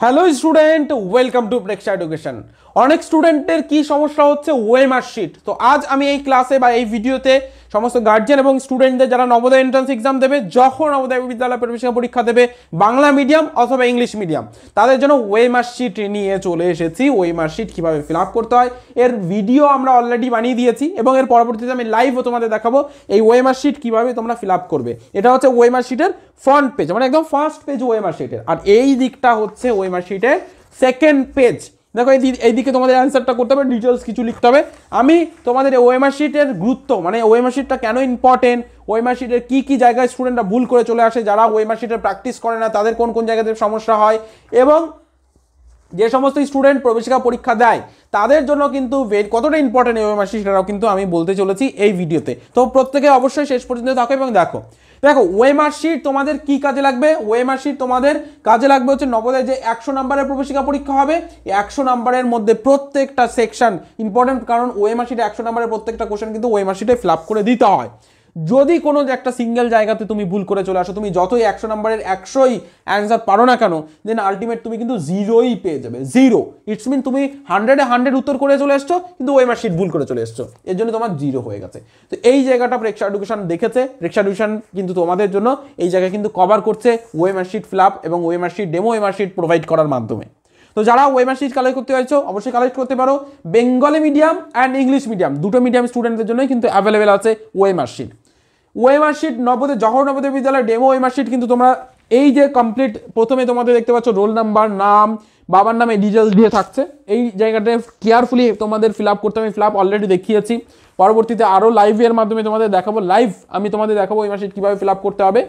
Hello student, welcome to Preksha education. অনেক স্টুডেন্টের কি সমস্যা হচ্ছে ওএমআর শিট। তো আজ আমি এই ক্লাসে বা এই ভিডিওতে সমস্ত গার্জিয়ান এবং স্টুডেন্টদের যারা নবোদয় এন্ট্রান্স এক্সাম দেবে, যখন নবোদয় বিদ্যালয় প্রবেশিকা পরীক্ষা দেবে বাংলা মিডিয়াম অথবা ইংলিশ মিডিয়াম, তাদের জন্য ওএমআর শিট নিয়ে চলে এসেছি। ওএমআর শিট কীভাবে ফিল আপ করতে হয় এর ভিডিও আমরা অলরেডি বানিয়ে দিয়েছি এবং এর পরবর্তীতে আমি লাইভও তোমাদের দেখাবো এই ওএমআর শিট কীভাবে তোমরা ফিল আপ করবে। এটা হচ্ছে ওএমআর শিটের ফ্রন্ট পেজ, মানে একদম ফার্স্ট পেজ ওএমআর শিটের, আর এই দিকটা হচ্ছে ওএমআর শিটের সেকেন্ড পেজ। দেখো এইদিকে তোমাদের অ্যান্সারটা করতে হবে, ডিটেলস কিছু লিখতে হবে। আমি তোমাদের ওএমআর শিটের গুরুত্ব, মানে ওএমআর শিটটা কেন ইম্পর্টেন্ট, ওএমআর শিটের কী কী জায়গায় স্টুডেন্টরা ভুল করে চলে আসে, যারা ওএমআর শিটের প্র্যাকটিস করে না তাদের কোন কোন জায়গাতে সমস্যা হয়, এবং যে সমস্ত স্টুডেন্ট প্রবেশিকা পরীক্ষা দেয় তাদের জন্য কিন্তু কতটা ইম্পর্টেন্ট ওএমআর শিট সেটাও কিন্তু আমি বলতে চলেছি এই ভিডিওতে। তো প্রত্যেকে অবশ্যই শেষ পর্যন্ত থাকো এবং দেখো ওএমআর শিট তোমাদের কি কাজে লাগবে। ওএমআর শিট তোমাদের কাজে লাগবে হচ্ছে নবোদয় যে 100 নম্বরের প্রবেশিকা পরীক্ষা হবে, 100 নম্বরের মধ্যে প্রত্যেকটা সেকশন ইম্পর্টেন্ট, কারণ ওএমআর শিটে 100 নম্বরের প্রত্যেকটা কোশ্চেন কিন্তু ওএমআর শিটে ফিল আপ করে দিতে হয়। যদি কোনো একটা সিঙ্গেল জায়গাতে তুমি ভুল করে চলে আসো, তুমি যতই 100 নম্বরের 100ই অ্যান্সার পারো না কেন, দেন আলটিমেট তুমি কিন্তু জিরোই পেয়ে যাবে। জিরো ইটস মিন তুমি 100-এ 100 উত্তর করে চলে এসছো কিন্তু ওএমআর শিট ভুল করে চলে এসছো, এর জন্য তোমার জিরো হয়ে গেছে। তো এই জায়গাটা প্রেক্ষা এডুকেশন দেখেছে, প্রেক্ষা এডুকেশন কিন্তু তোমাদের জন্য এই জায়গায় কিন্তু কভার করছে ওএমআর শিট ফিল আপ এবং OMR sheet demo OMR sheet provide করার মাধ্যমে। তো যারা ওএমআর শিট কালেক্ট করতে চাইছো অবশ্যই কালেক্ট করতে পারো। Bengali medium and English medium দুটো মিডিয়াম স্টুডেন্টদের জন্যই কিন্তু অ্যাভেলেবেল আছে OMR sheet. OMR sheet Navodaya Vidyalaya demo OMR sheet কিন্তু তোমরা এই যে কমপ্লিট প্রথমে তোমাদের দেখতে পাচ্ছ রোল নাম্বার, নাম, বাবার নামে ডিটেলস দিয়ে থাকছে। এই জায়গাটা কেয়ারফুলি তোমাদের ফিল আপ করতে হবে। ফিল আপ অলরেডি দেখিয়েছি, পরবর্তীতে আরও লাইভের মাধ্যমে তোমাদের দেখাবো। আমি তোমাদের দেখাবো ওএমআর শিট কীভাবে ফিল আপ করতে হবে।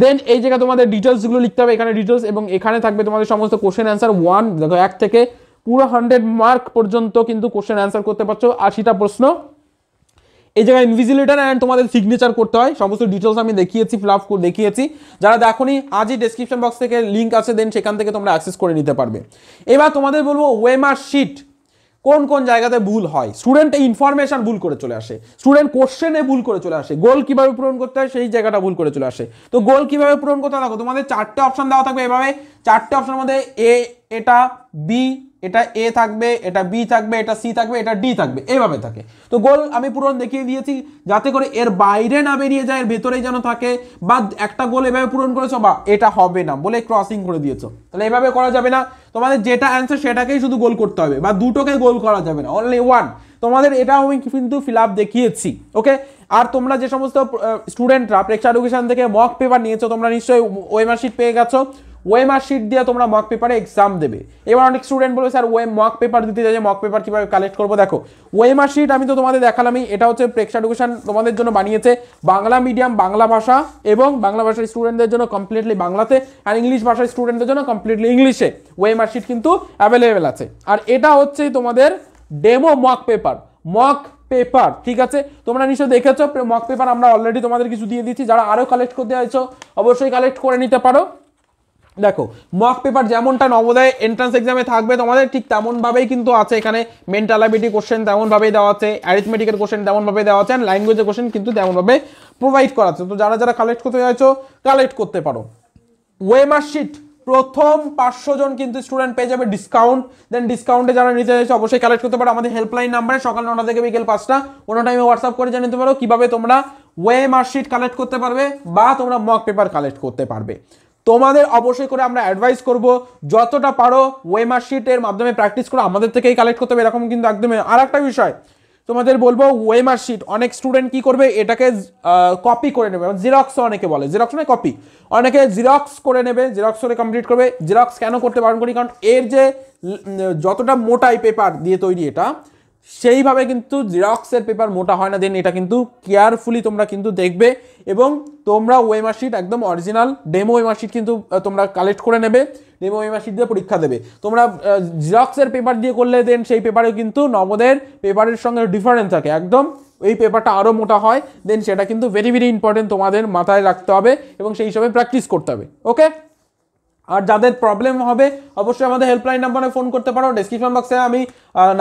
দেন এই জায়গায় তোমাদের ডিটেলসগুলো লিখতে হবে, এখানে ডিটেলস, এবং এখানে থাকবে তোমাদের সমস্ত কোশ্চেন অ্যান্সার 1 থেকে পুরো 100 মার্ক পর্যন্ত কিন্তু কোশ্চেন অ্যান্সার করতে পারছো, 80টা প্রশ্ন। এই জায়গায় ইনভিজিলেটর অ্যান্ড তোমাদের সিগনেচার করতে হয়, সমস্ত ডিটেলস আমি দেখিয়েছি, ফিল আপ দেখিয়েছি। যারা দেখোনি আজই ডেসক্রিপশন বক্স থেকে লিঙ্ক আছে, দেন সেখান থেকে তোমরা অ্যাক্সেস করে নিতে পারবে। এবার তোমাদের বলবো ওএমআর শিট কোন কোন জায়গাতে ভুল হয়। স্টুডেন্ট এই ইনফরমেশন ভুল করে চলে আসে, স্টুডেন্ট কোশ্চেনে ভুল করে চলে আসে, গোল কিভাবে পূরণ করতে হয় সেই জায়গাটা ভুল করে চলে আসে। তো গোল কিভাবে পূরণ করতে হয় দেখো, তোমাদের 4টে অপশন দেওয়া থাকবে, এভাবে 4টে অপশনের মধ্যে এটা বি, এটা এ থাকবে, এটা বি থাকবে, এটা সি থাকবে, এটা ডি থাকবে, এইভাবে থাকে। তো গোল আমি পূরণ দেখিয়ে দিয়েছি যাতে করে এর বাইরে না বেরিয়ে যায়, এর ভেতরেই যেন থাকে। বা একটা গোল এভাবে পূরণ করেছো বা এটা হবে না বলে ক্রসিং করে দিয়েছো, তাহলে এভাবে করা যাবে না। তোমাদের যেটা অ্যান্সার সেটাকেই শুধু গোল করতে হবে, বা দুটোকে গোল করা যাবে না, অনলি ওয়ান। তোমাদের এটা আমি কিন্তু ফিল আপ দেখিয়েছি, ওকে। আর তোমরা যে সমস্ত স্টুডেন্টরা প্রেক্ষা এডুকেশন থেকে মক পেপার নিয়েছো, তোমরা নিশ্চয়ই ওএমআর শিট পেয়ে গেছো। ওএমআর শিট দিয়ে তোমরা মক পেপারে এক্সাম দেবে। এবার অনেক স্টুডেন্ট বলবে স্যার মক পেপার দিতে চাই, মক পেপার কীভাবে কালেক্ট করবো। দেখো ওএমআর শিট আমি তো তোমাদের দেখালামই, এটা হচ্ছে প্রেক্ষা এডুকেশন তোমাদের জন্য বানিয়েছে বাংলা মিডিয়াম বাংলা ভাষা এবং বাংলা ভাষার স্টুডেন্টদের জন্য কমপ্লিটলি বাংলাতে, আর ইংলিশ ভাষার স্টুডেন্টদের জন্য কমপ্লিটলি ইংলিশে ওএমআর শিট কিন্তু অ্যাভেলেবেল আছে। আর এটা হচ্ছে তোমাদের ডেমো মক পেপার, ঠিক আছে। তোমরা নিশ্চয়ই দেখেছো মক পেপার আমরা অলরেডি তোমাদের কিছু দিয়ে দিচ্ছি, যারা আরও কালেক্ট করতে চাইছো অবশ্যই কালেক্ট করে নিতে পারো। দেখো মক পেপার যেমনটা নবোদয় এন্ট্রান্স এক্সামে থাকবে তোমাদের ঠিক তেমনভাবেই কিন্তু আছে। এখানে মেন্টাল অ্যাবিলিটি কোশ্চেন তেমনভাবেই দেওয়া আছে, অ্যারিথমেটিকের কোশ্চেন তেমনভাবে দেওয়া আছে, অ্যান্ড ল্যাঙ্গুয়েজের কোশ্চেন কিন্তু তেমনভাবে প্রোভাইড করা আছে। তো যারা কালেক্ট করতে চাইছো কালেক্ট করতে পারো। ওএমআর শিট প্রথম 500 জন কিন্তু স্টুডেন্ট পেয়ে যাবে ডিসকাউন্ট। দেন ডিসকাউন্টে যারা নিতে চাইছো অবশ্যই কালেক্ট করতে পারো আমাদের হেল্পলাইন নাম্বারে, সকাল 9টা থেকে বিকেল 5টা, কোনো টাইমে হোয়াটসঅ্যাপ করে জানিয়ে নিতে পারো কীভাবে তোমরা ওএমআর শিট কালেক্ট করতে পারবে বা তোমরা মক পেপার কালেক্ট করতে পারবে। তোমাদের অবশ্যই করে আমরা অ্যাডভাইস করব যতটা পারো ওএমআর শিটের মাধ্যমে প্র্যাকটিস করো, আমাদের থেকেই কালেক্ট করতে হবে এরকম কিন্তু একদমই। আর একটা বিষয় তোমাদের বলবো, ওএমআর শিট অনেক স্টুডেন্ট কি করবে, এটাকে কপি করে নেবে, জিরক্স অনেকে বলে, জিরক্স নয় কপি, অনেকে জিরক্স করে নেবে, জিরক্স করে কমপ্লিট করবে। জিরক্স কেন করতে বারণ করি, কারণ এর যে যতটা মোটাই পেপার দিয়ে তৈরি এটা, সেইভাবে কিন্তু জিরক্সের পেপার মোটা হয় না। দেন এটা কিন্তু কেয়ারফুলি তোমরা কিন্তু দেখবে এবং তোমরা ওএমআর শিট একদম অরিজিনাল ডেমো ওএমআর শিট কিন্তু তোমরা কালেক্ট করে নেবে, ডেমো ওএমআর শিট দিয়ে পরীক্ষা দেবে। তোমরা জিরক্সের পেপার দিয়ে করলে দেন সেই পেপারে কিন্তু নবোদয়ের পেপারের সঙ্গে ডিফারেন্স থাকে একদম, এই পেপারটা আরও মোটা হয়। দেন সেটা কিন্তু ভেরি ভেরি ইম্পর্টেন্ট, তোমাদের মাথায় রাখতে হবে এবং সেই হিসাবে প্র্যাকটিস করতে হবে, ওকে। আর যাদের প্রবলেম হবে অবশ্যই আমাদের হেল্পলাইন নাম্বারে ফোন করতে পারো। ডেসক্রিপশন বক্সে আমি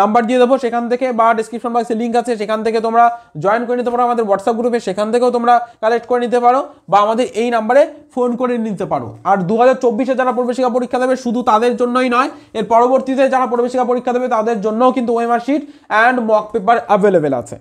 নাম্বার দিয়ে দেবো, সেখান থেকে, বা ডেসক্রিপশন বক্সে লিঙ্ক আছে, সেখান থেকে তোমরা জয়েন করে নিতে পারো আমাদের হোয়াটসঅ্যাপ গ্রুপে, সেখান থেকেও তোমরা কালেক্ট করে নিতে পারো, বা আমাদের এই নাম্বারে ফোন করে নিতে পারো। আর 2024-এ যারা প্রবেশিকা পরীক্ষা দেবে শুধু তাদের জন্যই নয়, এর পরবর্তীতে যারা প্রবেশিকা পরীক্ষা দেবে তাদের জন্যও কিন্তু OMR sheet and mock paper available আছে।